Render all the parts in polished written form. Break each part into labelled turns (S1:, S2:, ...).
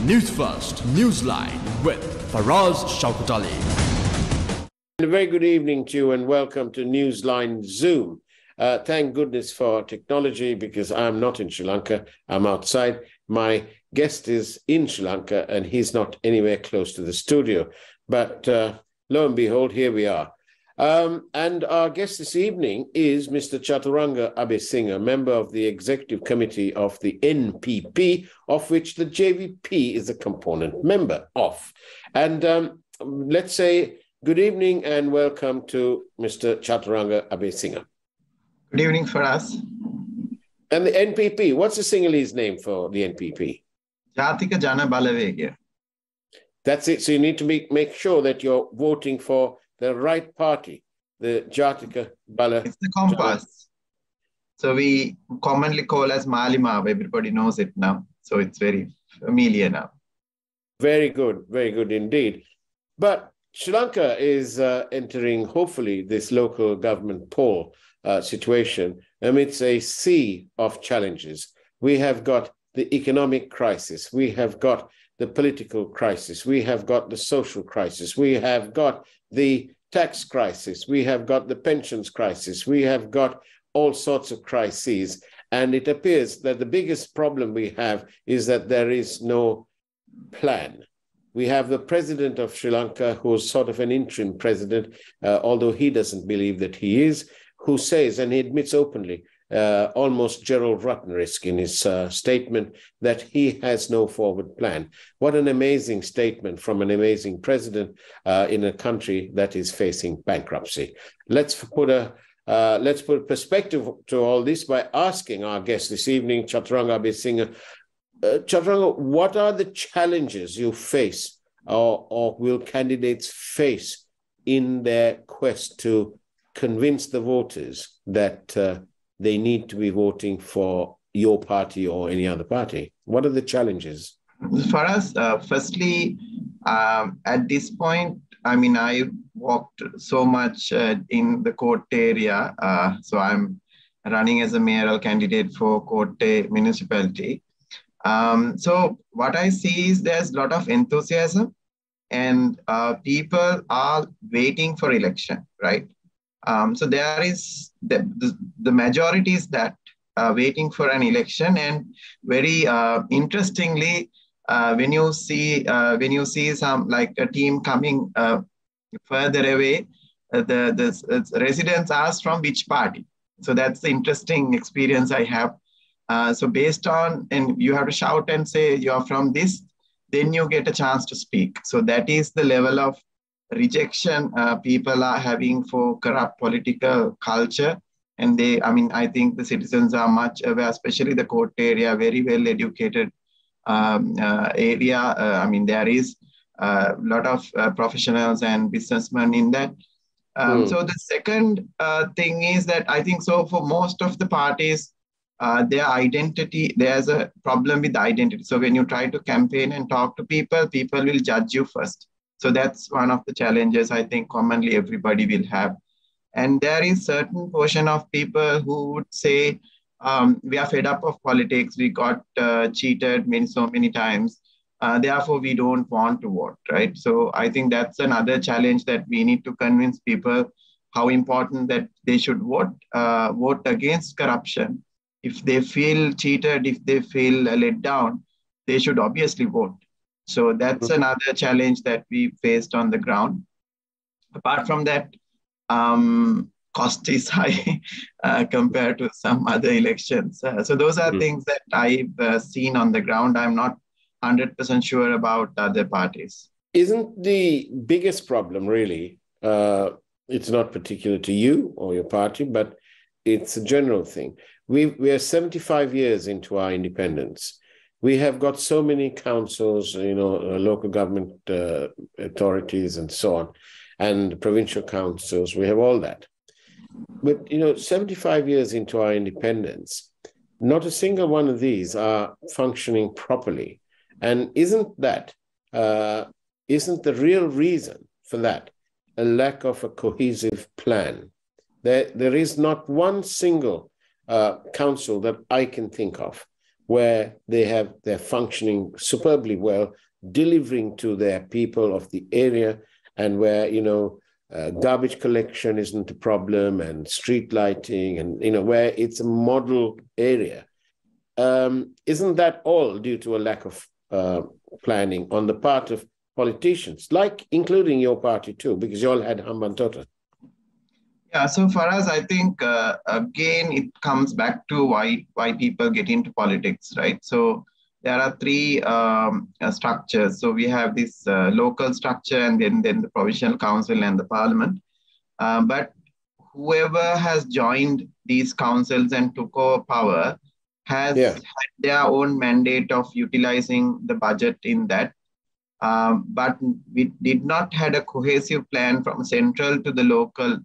S1: Newsfirst, Newsline with Faraz Shaukat Ali.
S2: A very good evening to you and welcome to Newsline Zoom. Thank goodness for technology because I'm not in Sri Lanka. I'm outside. My guest is in Sri Lanka and he's not anywhere close to the studio. But lo and behold, here we are. And our guest this evening is Mr. Chathuranga Abeysinghe, member of the executive committee of the NPP, of which the JVP is a component member of. And let's say good evening and welcome to Mr. Chathuranga Abeysinghe.
S3: Good evening for us.
S2: And the NPP, what's the Sinhalese name for the NPP?
S3: Jatika Jana Balawegaya.
S2: That's it. So you need to make sure that you're voting for the right party, the Jatika Bala.
S3: It's the compass. So we commonly call as Malima. Everybody knows it now. So it's very familiar now.
S2: Very good indeed. But Sri Lanka is entering, hopefully, this local government poll situation amidst a sea of challenges. We have got the economic crisis. We have got the political crisis. We have got the social crisis. We have got the tax crisis. We have got the pensions crisis. We have got all sorts of crises. And it appears that the biggest problem we have is that there is no plan. We have the president of Sri Lanka, who's sort of an interim president, although he doesn't believe that he is, who says, and he admits openly, almost Gerald Rutner-esque in his statement, that he has no forward plan. What an amazing statement from an amazing president in a country that is facing bankruptcy. Let's put a perspective to all this by asking our guest this evening, Chathuranga Abeysinghe. Chathuranga, what are the challenges you face or will candidates face in their quest to convince the voters that they need to be voting for your party or any other party? What are the challenges?
S3: For us, firstly, at this point, I mean, I walked so much in the Kotte area. So I'm running as a mayoral candidate for Kotte municipality. So what I see is there's a lot of enthusiasm and people are waiting for election, right? So there is the majority is that waiting for an election, and very interestingly, when you see some like a team coming further away, the residents ask from which party. So that's the interesting experience I have. So based on, and you have to shout and say you're from this, then you get a chance to speak. So that is the level of rejection people are having for corrupt political culture. And I think the citizens are much aware, especially the Kotte area, very well educated area. There is a lot of professionals and businessmen in that. So the second thing is that I think so for most of the parties, their identity, there's a problem with identity. So when you try to campaign and talk to people, people will judge you first. So that's one of the challenges I think commonly everybody will have. And there is certain portion of people who would say, we are fed up of politics. We got cheated so many times. Therefore, we don't want to vote, right? So I think that's another challenge that we need to convince people how important that they should vote against corruption. If they feel cheated, if they feel let down, they should obviously vote. So that's another challenge that we faced on the ground. Apart from that, cost is high compared to some other elections. So those are things that I've seen on the ground. I'm not 100% sure about other parties.
S2: Isn't the biggest problem really, it's not particular to you or your party, but it's a general thing. We are 75 years into our independence. We have got so many councils, local government authorities and so on, and provincial councils. We have all that. But, 75 years into our independence, not a single one of these are functioning properly. And isn't the real reason for that a lack of a cohesive plan? There is not one single council that I can think of where they're functioning superbly well, delivering to their people of the area, and where, garbage collection isn't a problem, and street lighting, and, where it's a model area. Isn't that all due to a lack of planning on the part of politicians, like including your party too, because you all had Hambantota?
S3: Yeah, so for us, I think, again, it comes back to why people get into politics, right? So there are three structures. So we have this local structure, and then the provincial council and the parliament. But whoever has joined these councils and took over power has had their own mandate of utilizing the budget in that. But we did not had a cohesive plan from central to the local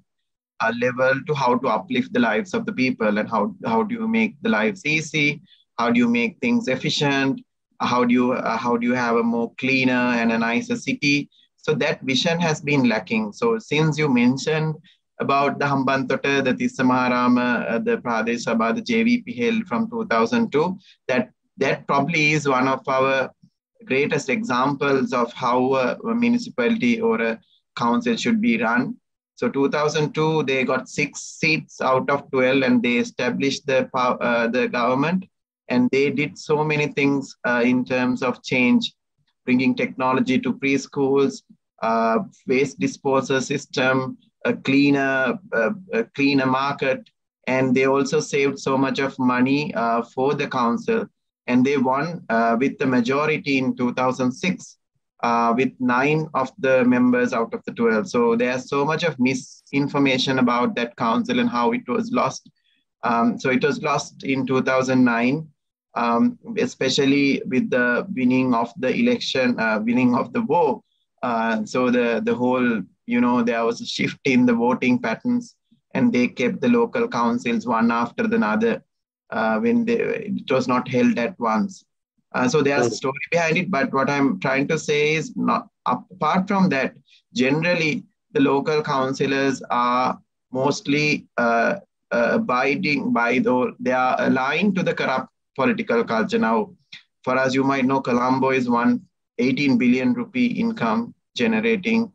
S3: level to how to uplift the lives of the people, and how do you make the lives easy, how do you make things efficient, how do you have a more cleaner and a nicer city. So that vision has been lacking. So since you mentioned about the Hambantota, the Tissamaharama, the Pradesh Sabha, the JVP held from 2002, that probably is one of our greatest examples of how a municipality or a council should be run. So 2002, they got 6 seats out of 12, and they established the government. And they did so many things in terms of change, bringing technology to preschools, waste disposal system, a cleaner market. And they also saved so much of money for the council. And they won with the majority in 2006. With 9 of the members out of the 12. So there's so much of misinformation about that council and how it was lost. So it was lost in 2009, especially with the winning of the election, winning of the war. So the whole, there was a shift in the voting patterns, and they kept the local councils one after another when it was not held at once. So there's a story behind it, but what I'm trying to say is, not apart from that, generally the local councillors are mostly abiding by they are aligned to the corrupt political culture. Now, for us, you might know Colombo is 18 billion rupee income generating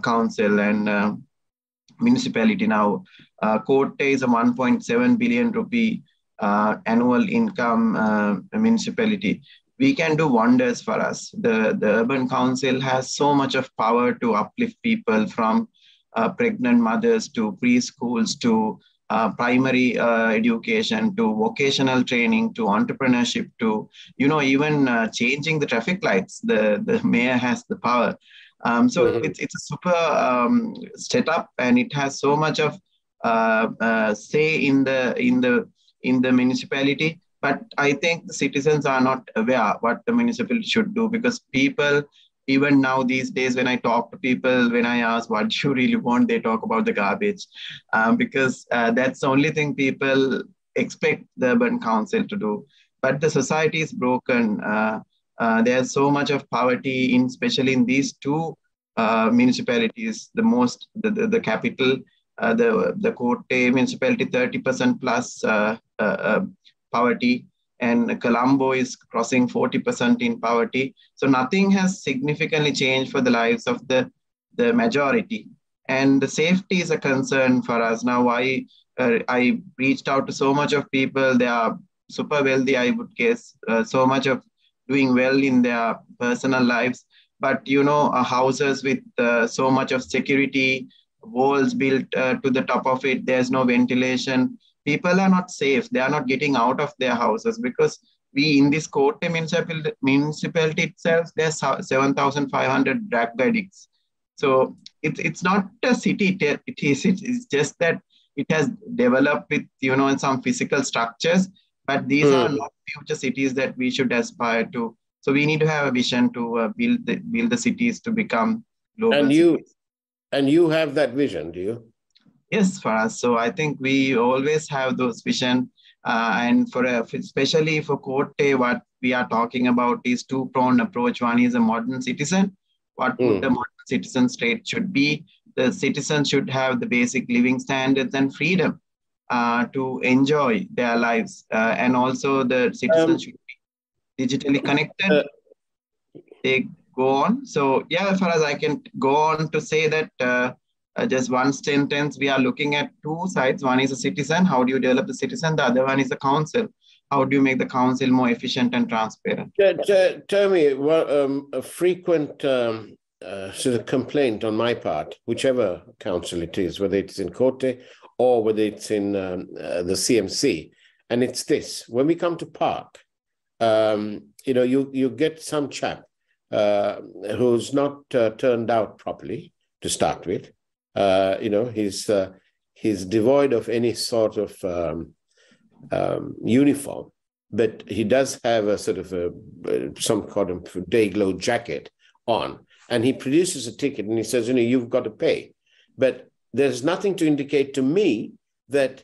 S3: council and municipality. Now, Kotte is a 1.7 billion rupee annual income municipality. We can do wonders for us. The urban council has so much of power to uplift people, from pregnant mothers to preschools to primary education to vocational training to entrepreneurship to even changing the traffic lights. The mayor has the power. So it's a super setup, and it has so much of say in the municipality. But I think the citizens are not aware what the municipality should do, because people, even now these days, when I talk to people, when I ask what do you really want, they talk about the garbage, because that's the only thing people expect the urban council to do. But the society is broken. There's so much of poverty, especially in these two municipalities. The capital, the Kotte municipality, 30% plus poverty, and Colombo is crossing 40% in poverty. So nothing has significantly changed for the lives of the majority. And the safety is a concern for us. Now, I reached out to so much of people. They are super wealthy, I would guess, so much of doing well in their personal lives. But, houses with so much of security, walls built to the top of it, there's no ventilation. People are not safe. They are not getting out of their houses, because we, in this Kotte municipality itself, there's 7,500 drug addicts. So it's not a city. It's just that it has developed with, some physical structures, but these are not future cities that we should aspire to. So we need to have a vision to build the cities to become global cities.
S2: And you have that vision, do you?
S3: Yes, for us. So I think we always have those vision. And especially for Kotte, what we are talking about is two-pronged approach. One is a modern citizen. What would the modern citizen state should be? The citizen should have the basic living standards and freedom to enjoy their lives. And also the citizen should digitally connected, they go on. So yeah, as far as I can go on to say that just one sentence, we are looking at two sides. One is a citizen. How do you develop the citizen? The other one is the council. How do you make the council more efficient and transparent?
S2: Tell me, a frequent sort of complaint on my part, whichever council it is, whether it's in Kotte or whether it's in the CMC, and it's this: when we come to park, you get some chap who's not turned out properly to start with. He's devoid of any sort of uniform, but he does have a sort of some kind of day glow jacket on, and he produces a ticket and he says, you've got to pay. But there's nothing to indicate to me that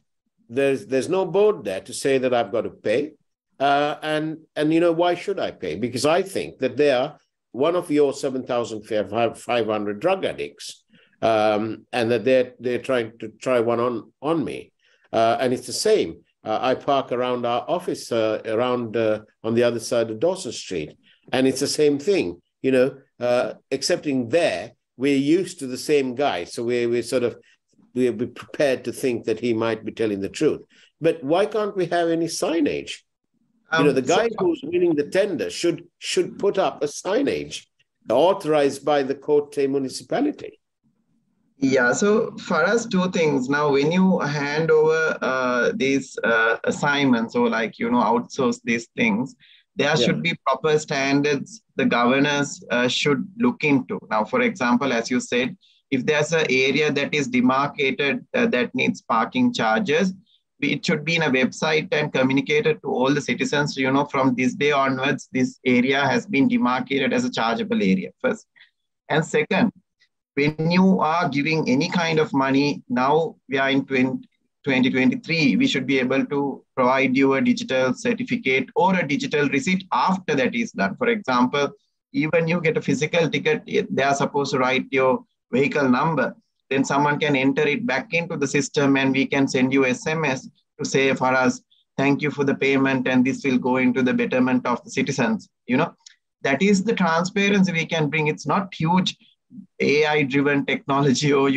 S2: there's no board there to say that I've got to pay. And why should I pay? Because I think that they are one of your 7,500 drug addicts, and that they're trying to try one on me. And it's the same. I park around our office on the other side of Dawson Street, and it's the same thing, excepting there, we're used to the same guy. So we're prepared to think that he might be telling the truth. But why can't we have any signage? The guy who's winning the tender should put up a signage authorized by the Kotte municipality.
S3: Yeah, so for us, two things. Now, when you hand over these assignments or outsource these things, there should be proper standards the governors should look into. Now, for example, as you said, if there's an area that is demarcated that needs parking charges, it should be in a website and communicated to all the citizens, from this day onwards, this area has been demarcated as a chargeable area, first. And second, when you are giving any kind of money, now we are in 2023, we should be able to provide you a digital certificate or a digital receipt after that is done. For example, even you get a physical ticket, they are supposed to write your vehicle number. Then someone can enter it back into the system and we can send you SMS to say for us, thank you for the payment and this will go into the betterment of the citizens. That is the transparency we can bring. It's not huge AI-driven technology or,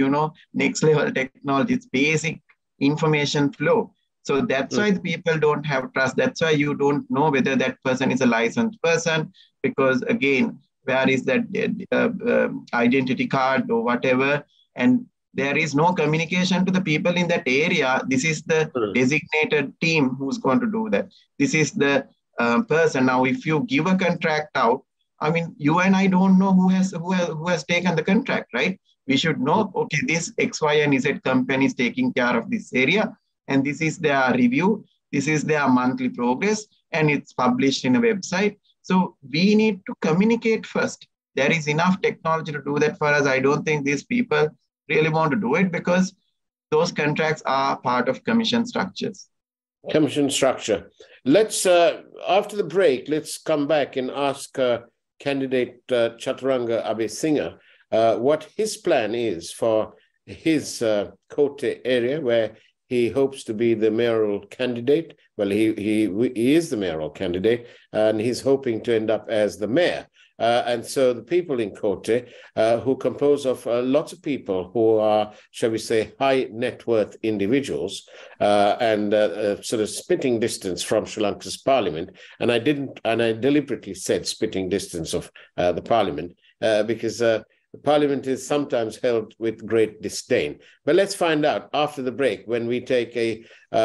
S3: next level technology. It's basic information flow. So that's why the people don't have trust. That's why you don't know whether that person is a licensed person, because again, where is that identity card or whatever? And there is no communication to the people in that area. This is the designated team who's going to do that. This is the person. Now, if you give a contract out, you and I don't know who has taken the contract, right? We should know, okay, this X, Y, and Z company is taking care of this area, and this is their review, this is their monthly progress, and it's published in a website. So we need to communicate first. There is enough technology to do that for us. I don't think these people really want to do it because those contracts are part of commission structures.
S2: Commission structure. Let's, after the break, let's come back and ask candidate Chathuranga Abeysinghe what his plan is for his Kotte area, where he hopes to be the mayoral candidate. Well, he is the mayoral candidate, and he's hoping to end up as the mayor. And so the people in Kotte, who compose of lots of people who are, shall we say, high net worth individuals, and sort of spitting distance from Sri Lanka's parliament. And I deliberately said spitting distance of the parliament because the parliament is sometimes held with great disdain. But let's find out after the break, when we take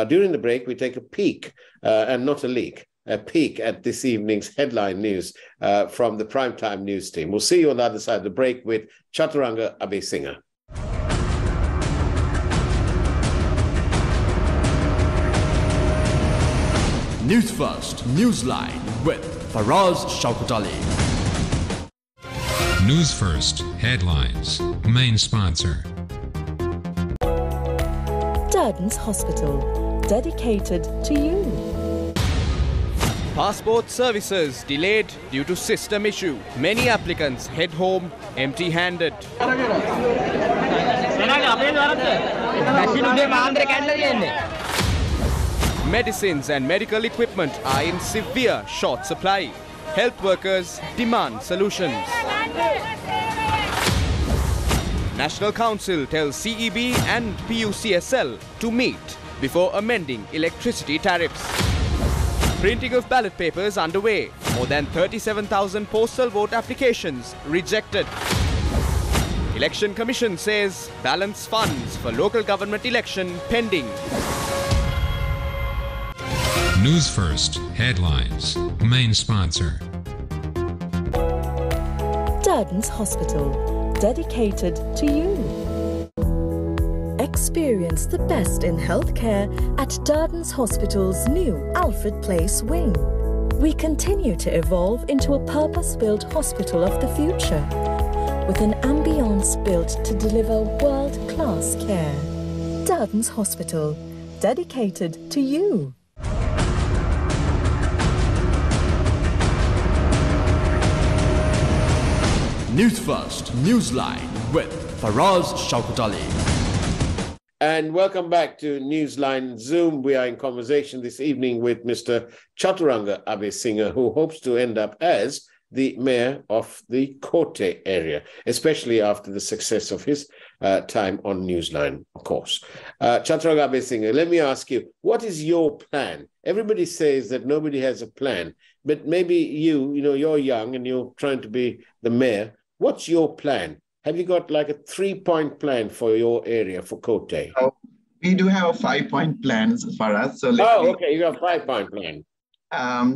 S2: during the break, we take a peek and not a leak. A peek at this evening's headline news from the Primetime News team. We'll see you on the other side of the break with Chathuranga Abeysinghe.
S1: News First, Newsline with Faraz Shaukat Ali.
S4: News First headlines. Main sponsor.
S5: Durden's Hospital, dedicated to you.
S6: Passport services delayed due to system issue. Many applicants head home empty-handed. Medicines and medical equipment are in severe short supply. Health workers demand solutions. National Council tells CEB and PUCSL to meet before amending electricity tariffs. Printing of ballot papers underway. More than 37,000 postal vote applications rejected. Election Commission says balance funds for local government election pending.
S4: News First headlines. Main sponsor.
S5: Durdens Hospital, dedicated to you. Experience the best in healthcare at Durdens Hospital's new Alfred Place wing. We continue to evolve into a purpose-built hospital of the future, with an ambience built to deliver world-class care. Durdens Hospital, dedicated to you.
S1: Newsfirst Newsline with Faraz Shaukat Ali.
S2: And welcome back to Newsline Zoom. We are in conversation this evening with Mr. Chathuranga Abeysinghe, who hopes to end up as the mayor of the Kotte area, especially after the success of his time on Newsline, of course. Chathuranga Abeysinghe, let me ask you, what is your plan? Everybody says that nobody has a plan, but maybe you're young and you're trying to be the mayor. What's your plan? Have you got like a 3-point plan for your area, for Kotte?
S3: Oh, we do have 5-point plans for us. So
S2: okay, you have a 5-point plan.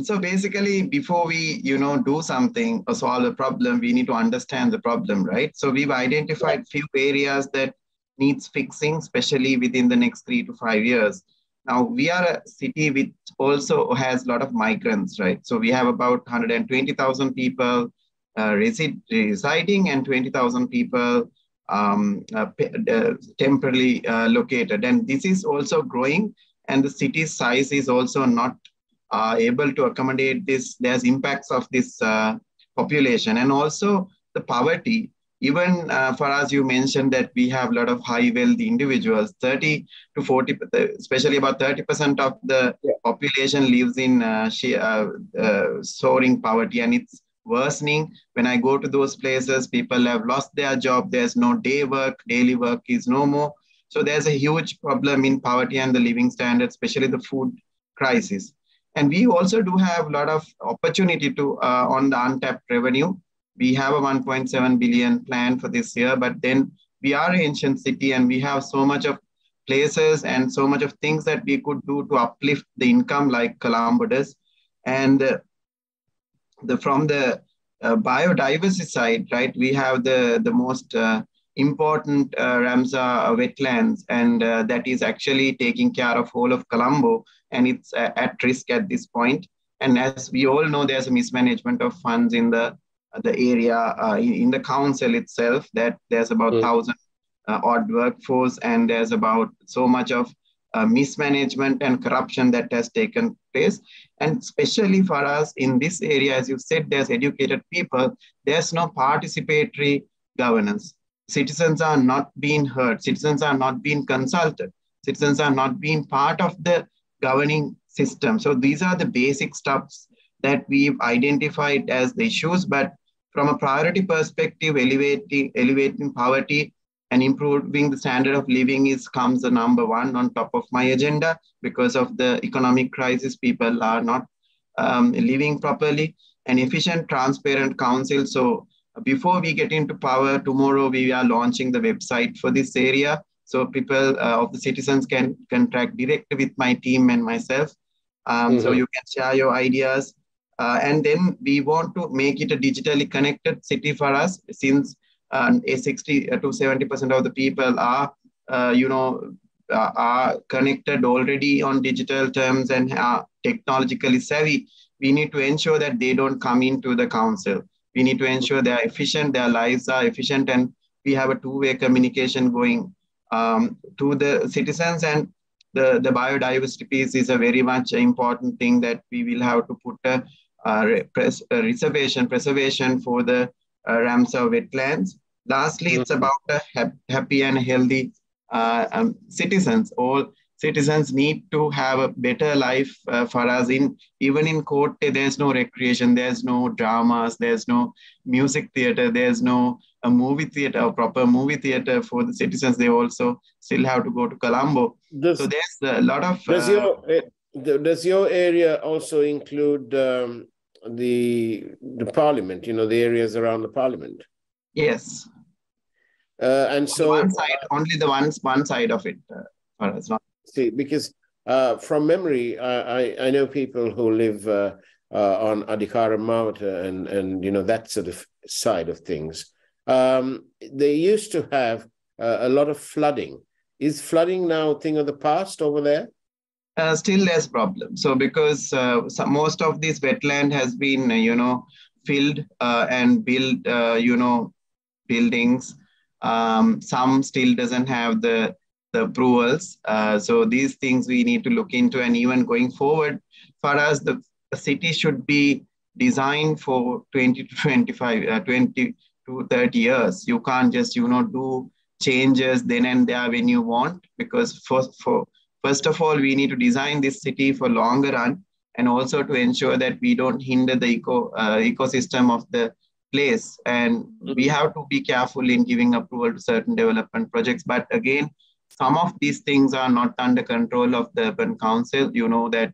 S3: So basically, before we, do something or solve a problem, we need to understand the problem, right? So we've identified few areas that needs fixing, especially within the next 3 to 5 years. Now, we are a city which also has a lot of migrants, right? So we have about 120,000 people residing and 20,000 people temporarily located. And this is also growing, and the city's size is also not able to accommodate this. There's impacts of this population, and also the poverty. Even for us, you mentioned that we have a lot of high wealthy individuals, 30 to 40, especially about 30% of the population lives in soaring poverty, and it's worsening. When I go to those places, people have lost their job. There's no day work. Daily work is no more. So there's a huge problem in poverty and the living standards, especially the food crisis. And we also do have a lot of opportunity to on the untapped revenue. We have a 1.7 billion plan for this year, but then we are an ancient city and we have so much of places and so much of things that we could do to uplift the income like Colombo does. And from the biodiversity side, right, we have the most important Ramsar wetlands, and that is actually taking care of whole of Colombo, and it's at risk at this point. And as we all know, there's a mismanagement of funds in the area, in the council itself, that there's about 1,000 odd workforce, and there's about so much of mismanagement and corruption that has taken place. And especially for us in this area, as you said, there's educated people, there's no participatory governance. Citizens are not being heard. Citizens are not being consulted. Citizens are not being part of the governing system. So these are the basic steps that we've identified as the issues. But from a priority perspective, elevating poverty and improving the standard of living comes the number one on top of my agenda. Because of the economic crisis, people are not living properly. An efficient, transparent council. So before we get into power, tomorrow we are launching the website for this area. So people of the citizens can contract directly with my team and myself. So you can share your ideas. And then we want to make it a digitally connected city for us, since 60 to 70% of the people are connected already on digital terms and are technologically savvy. We need to ensure that they don't come into the council. We need to ensure they are efficient, their lives are efficient, and we have a two-way communication going to the citizens. And the biodiversity piece is a very much important thing that we will have to put a preservation for the Ramsar wetlands. Lastly, it's about a happy and healthy citizens. All citizens need to have a better life. For us, even in Kotte, there's no recreation, there's no dramas, there's no music theater, there's no a movie theater, a proper movie theater for the citizens. They also still have to go to Colombo. So there's a lot of...
S2: Does your area also include the parliament, the areas around the parliament?
S3: Yes.
S2: And so
S3: one side, only the one side of it.
S2: See, because from memory, I know people who live on Adhikara Mawata and that sort of side of things. They used to have a lot of flooding. Is flooding now a thing of the past over there?
S3: Still there's problem. So because most of this wetland has been, filled and built, buildings. Some still doesn't have the approvals. So these things we need to look into, and even going forward, for us, the city should be designed for 20 to 30 years. You can't just, do changes then and there when you want, because first of all, we need to design this city for longer run, and also to ensure that we don't hinder the ecosystem of the place. And we have to be careful in giving approval to certain development projects. But again, some of these things are not under control of the urban council. You know that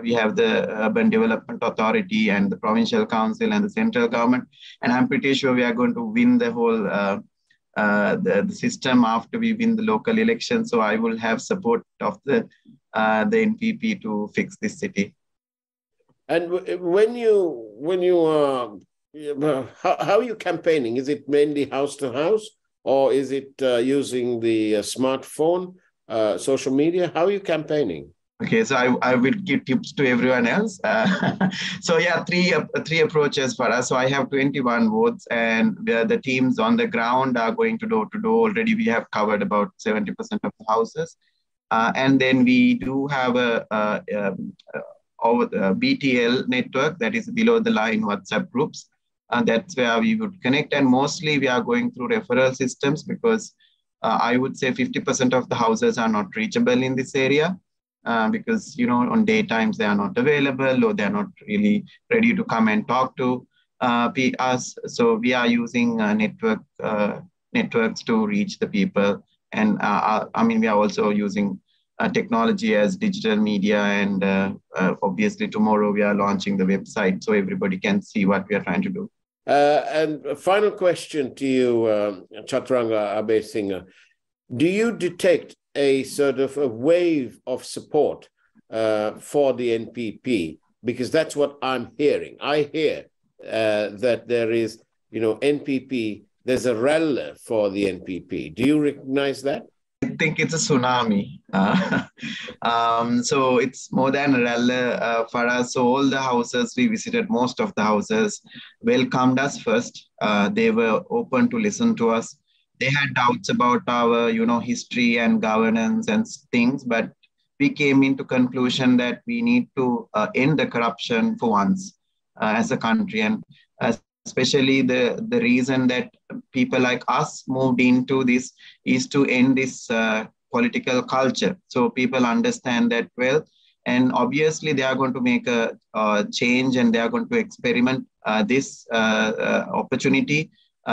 S3: we have the Urban Development Authority and the provincial council and the central government. And I'm pretty sure we are going to win the whole the system after we win the local election. So I will have support of the NPP to fix this city.
S2: And when you are, how are you campaigning? Is it mainly house to house, or is it using the smartphone, social media? How are you campaigning?
S3: Okay, so I will give tips to everyone else. So yeah, three approaches for us. So I have 21 votes, and the teams on the ground are going to door to door. Already we have covered about 70% of the houses. And then we do have over the BTL network, that is below the line WhatsApp groups. That's where we would connect. And mostly we are going through referral systems, because I would say 50% of the houses are not reachable in this area. Because, on daytimes they are not available, or they're not really ready to come and talk to us. So we are using networks to reach the people. And we are also using technology as digital media. And obviously tomorrow we are launching the website so everybody can see what we are trying to do.
S2: And a final question to you, Chathuranga Abeysinghe. Do you detect a sort of a wave of support for the NPP? Because that's what I'm hearing. I hear that there is, NPP, there's a rally for the NPP. Do you recognize that?
S3: I think it's a tsunami. So it's more than a rally for us. So all the houses, we visited most of the houses, welcomed us first. They were open to listen to us. They had doubts about our, history and governance and things, but we came into conclusion that we need to end the corruption for once as a country. And especially the reason that people like us moved into this is to end this political culture. So people understand that well, and obviously they are going to make a change, and they are going to experiment this opportunity.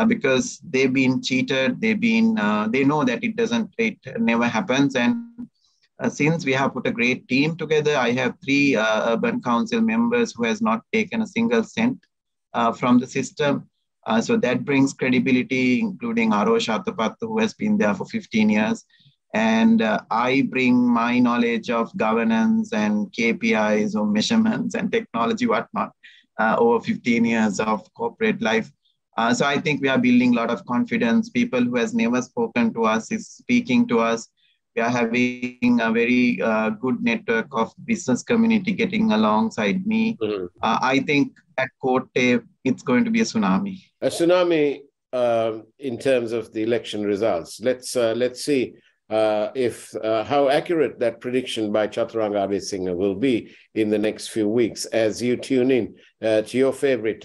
S3: Because they've been cheated, they know that it never happens. And since we have put a great team together, I have 3 urban council members who has not taken a single cent from the system. So that brings credibility, including Arosh Atapattu, who has been there for 15 years. And I bring my knowledge of governance and KPIs or measurements and technology, whatnot, over 15 years of corporate life. So I think we are building a lot of confidence. People who has never spoken to us is speaking to us. We are having a very good network of business community getting alongside me. Mm-hmm. I think at Kotte, it's going to be a tsunami.
S2: A tsunami in terms of the election results. Let's see if how accurate that prediction by Chathuranga Abeysinghe will be in the next few weeks as you tune in to your favorite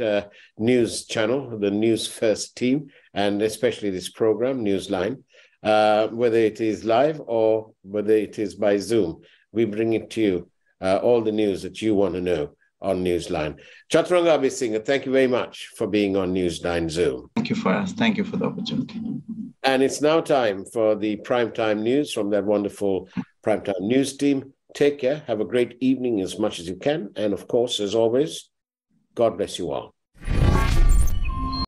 S2: news channel, the Newsfirst team, and especially this program, Newsline. whether it is live or whether it is by Zoom. We bring it to you, all the news that you want to know on Newsline. Chathuranga Abeysinghe, thank you very much for being on Newsline Zoom.
S3: Thank you for us. Thank you for the opportunity.
S2: And it's now time for the primetime news from that wonderful primetime news team. Take care. Have a great evening as much as you can. And of course, as always, God bless you all.